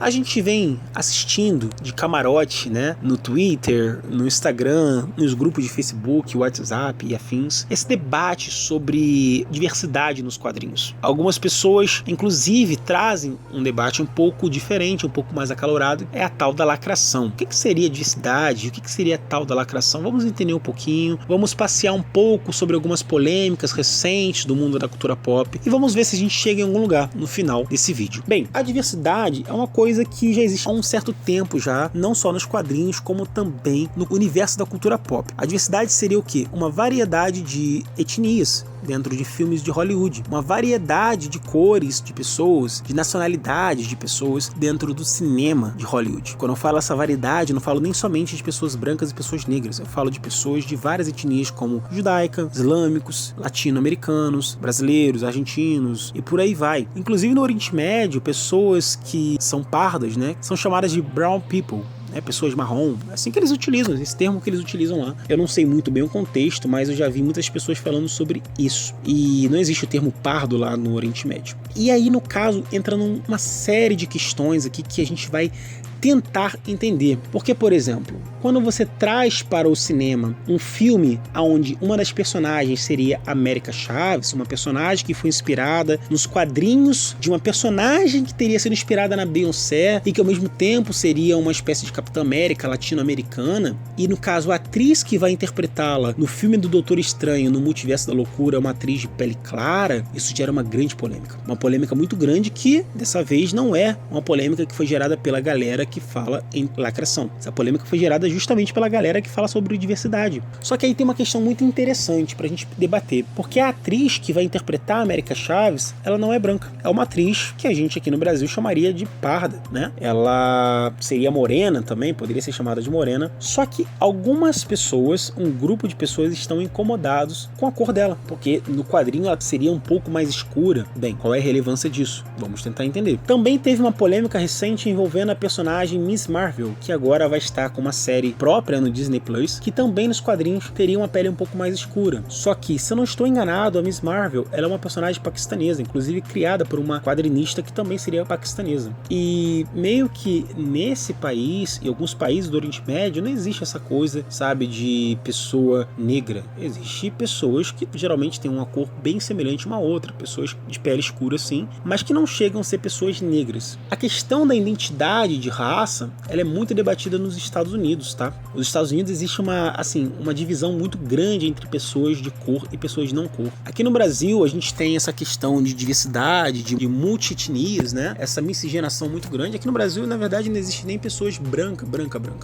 A gente vem assistindo de camarote, né, no Twitter, no Instagram, nos grupos de Facebook, WhatsApp e afins, esse debate sobre diversidade nos quadrinhos. Algumas pessoas, inclusive, trazem um debate um pouco diferente, um pouco mais acalorado, é a tal da lacração. O que seria diversidade? O que seria a tal da lacração? Vamos entender um pouquinho, vamos passear um pouco sobre algumas polêmicas recentes do mundo da cultura pop e vamos ver se a gente chega em algum lugar no final desse vídeo. Bem, a diversidade é uma coisa que já existe há um certo tempo já, não só nos quadrinhos, como também no universo da cultura pop. A diversidade seria o quê? Uma variedade de etnias dentro de filmes de Hollywood, uma variedade de cores de pessoas, de nacionalidades de pessoas dentro do cinema de Hollywood. Quando eu falo essa variedade, eu não falo nem somente de pessoas brancas e pessoas negras, eu falo de pessoas de várias etnias como judaica, islâmicos, latino-americanos, brasileiros, argentinos e por aí vai. Inclusive no Oriente Médio, pessoas que são pardas, né, são chamadas de brown people, pessoas marrom, assim que eles utilizam, esse termo que eles utilizam lá. Eu não sei muito bem o contexto, mas eu já vi muitas pessoas falando sobre isso. E não existe o termo pardo lá no Oriente Médio. E aí, no caso, entra numa série de questões aqui que a gente vai tentar entender. Porque, por exemplo, quando você traz para o cinema um filme onde uma das personagens seria América Chaves, uma personagem que foi inspirada nos quadrinhos de uma personagem que teria sido inspirada na Beyoncé e que ao mesmo tempo seria uma espécie de Capitã América latino-americana, e no caso a atriz que vai interpretá-la no filme do Doutor Estranho no Multiverso da Loucura é uma atriz de pele clara, isso gera uma grande polêmica. Uma polêmica muito grande que, dessa vez, não é uma polêmica que foi gerada pela galera que fala em lacração. Essa polêmica foi gerada justamente pela galera que fala sobre diversidade. Só que aí tem uma questão muito interessante pra gente debater, porque a atriz que vai interpretar a América Chaves, ela não é branca. É uma atriz que a gente aqui no Brasil chamaria de parda, né? Ela seria morena também, poderia ser chamada de morena. Só que algumas pessoas, um grupo de pessoas estão incomodados com a cor dela, porque no quadrinho ela seria um pouco mais escura. Bem, qual é a relevância disso? Vamos tentar entender. Também teve uma polêmica recente envolvendo a personagem Miss Marvel, que agora vai estar com uma série própria no Disney Plus, que também nos quadrinhos teria uma pele um pouco mais escura. Só que, se eu não estou enganado, a Miss Marvel, ela é uma personagem paquistanesa, inclusive criada por uma quadrinista que também seria paquistanesa. E meio que nesse país, e alguns países do Oriente Médio, não existe essa coisa, sabe, de pessoa negra. Existem pessoas que geralmente têm uma cor bem semelhante uma outra, pessoas de pele escura sim, mas que não chegam a ser pessoas negras. A questão da identidade de raça, ela é muito debatida nos Estados Unidos, tá? Nos Estados Unidos existe uma divisão muito grande entre pessoas de cor e pessoas de não cor. Aqui no Brasil, a gente tem essa questão de diversidade, de multi-etnias, né? Essa miscigenação muito grande. Aqui no Brasil, na verdade, não existe nem pessoas branca,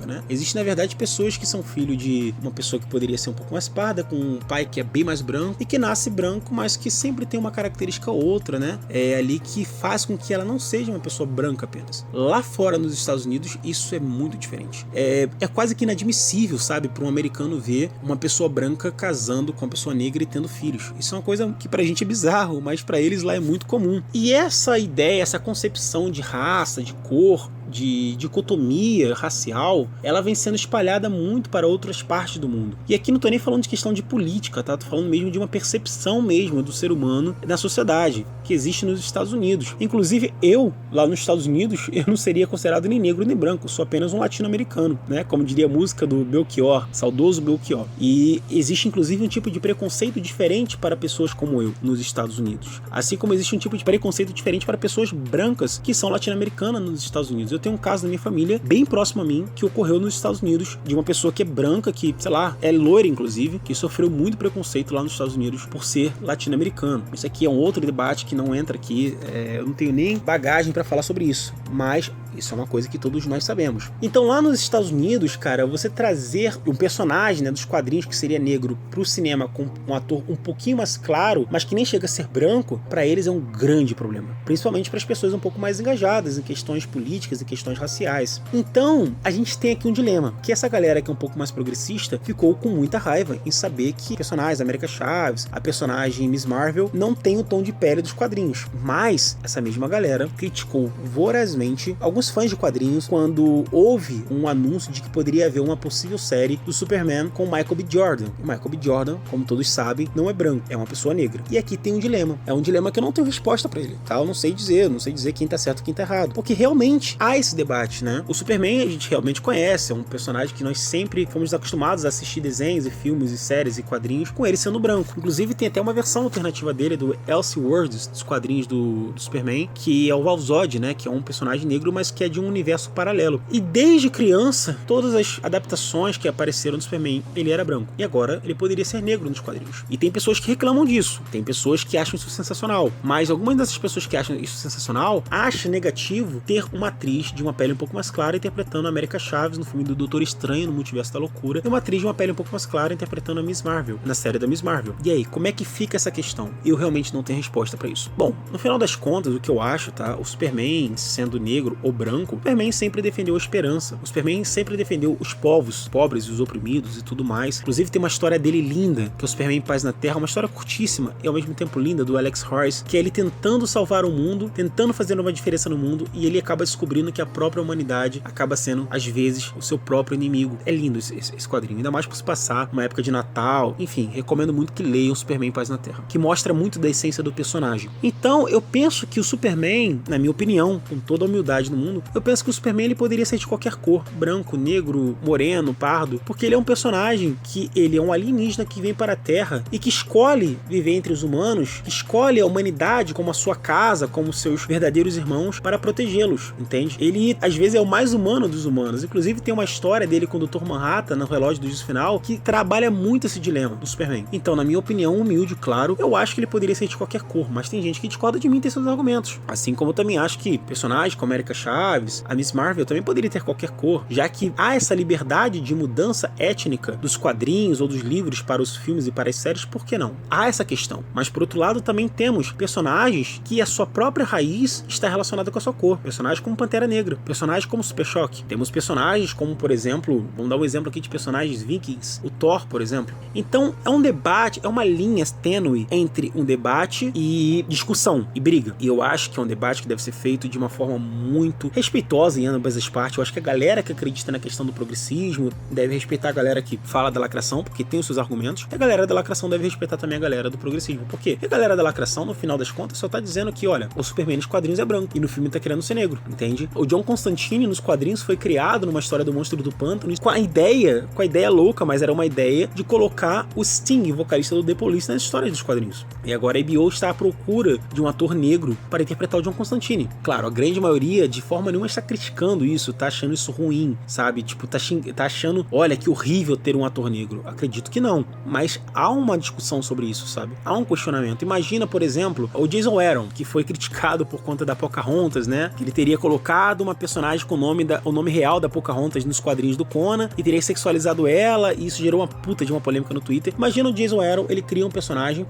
né? Existe, na verdade, pessoas que são filho de uma pessoa que poderia ser um pouco mais parda, com um pai que é bem mais branco, e que nasce branco, mas que sempre tem uma característica ou outra, né? É ali que faz com que ela não seja uma pessoa branca apenas. Lá fora, nos Estados Unidos, isso é muito diferente. É quase que inadmissível, sabe, para um americano ver uma pessoa branca casando com uma pessoa negra e tendo filhos. Isso é uma coisa que pra gente é bizarro, mas pra eles lá é muito comum. E essa ideia, essa concepção de raça, de cor, de dicotomia racial, ela vem sendo espalhada muito para outras partes do mundo. E aqui não tô nem falando de questão de política, tá? Tô falando mesmo de uma percepção mesmo do ser humano na sociedade, que existe nos Estados Unidos. Inclusive, eu, lá nos Estados Unidos, eu não seria considerado nem negro nem branco, sou apenas um latino-americano, né? Como diria a música do Belchior, saudoso Belchior. E existe, inclusive, um tipo de preconceito diferente para pessoas como eu, nos Estados Unidos. Assim como existe um tipo de preconceito diferente para pessoas brancas que são latino-americanas nos Estados Unidos. Eu tenho um caso na minha família, bem próximo a mim, que ocorreu nos Estados Unidos, de uma pessoa que é branca, que, sei lá, é loira, inclusive, que sofreu muito preconceito lá nos Estados Unidos por ser latino-americano. Isso aqui é um outro debate que não entra aqui, eu não tenho nem bagagem para falar sobre isso, mas isso é uma coisa que todos nós sabemos. Então lá nos Estados Unidos, cara, você trazer um personagem, né, dos quadrinhos que seria negro pro cinema com um ator um pouquinho mais claro, mas que nem chega a ser branco, para eles é um grande problema. Principalmente para as pessoas um pouco mais engajadas em questões políticas e questões raciais. Então, a gente tem aqui um dilema, que essa galera que é um pouco mais progressista ficou com muita raiva em saber que a personagem da América Chaves, a personagem Miss Marvel, não tem o tom de pele dos quadrinhos. Mas, essa mesma galera criticou vorazmente alguns fãs de quadrinhos quando houve um anúncio de que poderia haver uma possível série do Superman com Michael B. Jordan. O Michael B. Jordan, como todos sabem, não é branco, é uma pessoa negra. E aqui tem um dilema. É um dilema que eu não tenho resposta pra ele, tá? Eu não sei dizer quem tá certo e quem tá errado. Porque realmente há há esse debate, né? O Superman a gente realmente conhece, é um personagem que nós sempre fomos acostumados a assistir desenhos e filmes e séries e quadrinhos com ele sendo branco. Inclusive tem até uma versão alternativa dele, do Elseworlds, dos quadrinhos do Superman, que é o Val Zod, né? Que é um personagem negro, mas que é de um universo paralelo. E desde criança, todas as adaptações que apareceram do Superman, ele era branco. E agora ele poderia ser negro nos quadrinhos. E tem pessoas que reclamam disso. Tem pessoas que acham isso sensacional. Mas algumas dessas pessoas que acham isso sensacional, acham negativo ter uma atriz de uma pele um pouco mais clara interpretando a América Chaves no filme do Doutor Estranho no Multiverso da Loucura, e uma atriz de uma pele um pouco mais clara interpretando a Miss Marvel na série da Miss Marvel. E aí, como é que fica essa questão? Eu realmente não tenho resposta pra isso. Bom, no final das contas, o que eu acho, tá? O Superman, sendo negro ou branco, o Superman sempre defendeu a esperança. O Superman sempre defendeu os povos pobres e os oprimidos e tudo mais. Inclusive tem uma história dele linda, que é o Superman Paz na Terra, uma história curtíssima e ao mesmo tempo linda, do Alex Royce, que é ele tentando salvar o mundo, tentando fazer uma diferença no mundo, e ele acaba descobrindo que a própria humanidade acaba sendo, às vezes, o seu próprio inimigo. É lindo esse quadrinho, ainda mais por se passar uma época de Natal. Enfim, recomendo muito que leiam Superman Paz na Terra, que mostra muito da essência do personagem. Então, eu penso que o Superman, na minha opinião, com toda a humildade do mundo, eu penso que o Superman ele poderia ser de qualquer cor, branco, negro, moreno, pardo, porque ele é um personagem que ele é um alienígena que vem para a Terra e que escolhe viver entre os humanos, que escolhe a humanidade como a sua casa, como seus verdadeiros irmãos, para protegê-los, entende? Ele, às vezes, é o mais humano dos humanos. Inclusive, tem uma história dele com o Dr. Manhattan, no Relógio do Juízo Final, que trabalha muito esse dilema do Superman. Então, na minha opinião, humilde, claro, eu acho que ele poderia ser de qualquer cor, mas tem gente que discorda de mim e tem seus argumentos. Assim como eu também acho que personagens como América Chaves, a Miss Marvel também poderia ter qualquer cor, já que há essa liberdade de mudança étnica dos quadrinhos ou dos livros para os filmes e para as séries, por que não? Há essa questão. Mas, por outro lado, também temos personagens que a sua própria raiz está relacionada com a sua cor. Personagens como Pantera Negra, personagens como Super Choque. Temos personagens como, por exemplo, vamos dar um exemplo aqui de personagens vikings, o Thor, por exemplo. Então, é um debate, é uma linha tênue entre um debate e discussão e briga. E eu acho que é um debate que deve ser feito de uma forma muito respeitosa em ambas as partes. Eu acho que a galera que acredita na questão do progressismo deve respeitar a galera que fala da lacração, porque tem os seus argumentos. E a galera da lacração deve respeitar também a galera do progressismo. Por quê? Porque a galera da lacração, no final das contas, só tá dizendo que, olha, o Superman nos quadrinhos é branco e no filme tá querendo ser negro, entende? O John Constantine nos quadrinhos foi criado numa história do Monstro do Pântano com a ideia louca, mas era uma ideia de colocar o Sting, vocalista do The Police, nas histórias dos quadrinhos. E agora a HBO está à procura de um ator negro para interpretar o John Constantine. Claro, a grande maioria, de forma nenhuma, está criticando isso, tá achando isso ruim, sabe? Tipo, tá achando, olha, que horrível ter um ator negro. Acredito que não, mas há uma discussão sobre isso, sabe? Há um questionamento. Imagina, por exemplo, o Jason Aaron, que foi criticado por conta da Pocahontas, né? Que ele teria colocado uma personagem com o nome real da Pocahontas nos quadrinhos do Conan e teria sexualizado ela, e isso gerou uma puta de uma polêmica no Twitter. Imagina o Jason Aaron, ele cria um personagem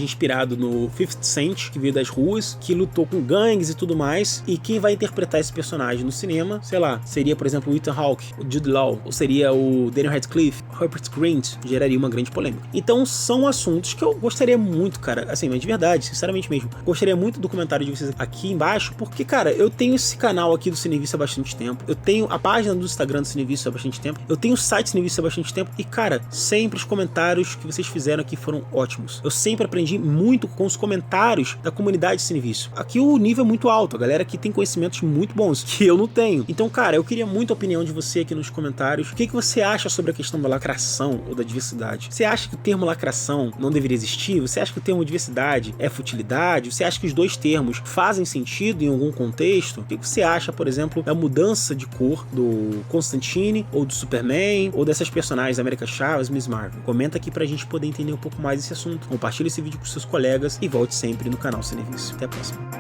inspirado no 50 Cent, que veio das ruas, que lutou com gangues e tudo mais, e quem vai interpretar esse personagem no cinema, sei lá, seria, por exemplo, o Ethan Hawke, o Jude Law, ou seria o Daniel Radcliffe, Rupert Grint, geraria uma grande polêmica. Então são assuntos que eu gostaria muito, cara, assim, mas de verdade, sinceramente mesmo, gostaria muito do comentário de vocês aqui embaixo, porque, cara, eu tenho esse canal aqui do Cinevício há bastante tempo, eu tenho a página do Instagram do Cinevício há bastante tempo, eu tenho o site Cinevício há bastante tempo, e, cara, sempre os comentários que vocês fizeram aqui foram ótimos. Eu sempre aprendi muito com os comentários da comunidade Cinevício. Aqui o nível é muito alto, a galera aqui tem conhecimentos muito bons, que eu não tenho. Então, cara, eu queria muito a opinião de você aqui nos comentários. O que você acha sobre a questão da lacração ou da diversidade? Você acha que o termo lacração não deveria existir? Você acha que o termo diversidade é futilidade? Você acha que os dois termos fazem sentido em algum contexto? O que você acha, por exemplo, da mudança de cor do Constantine, ou do Superman, ou dessas personagens da América Chaves, Miss Marvel? Comenta aqui pra gente poder entender um pouco mais esse assunto. Compartilhe esse vídeo com seus colegas e volte sempre no canal Cinevício. Até a próxima.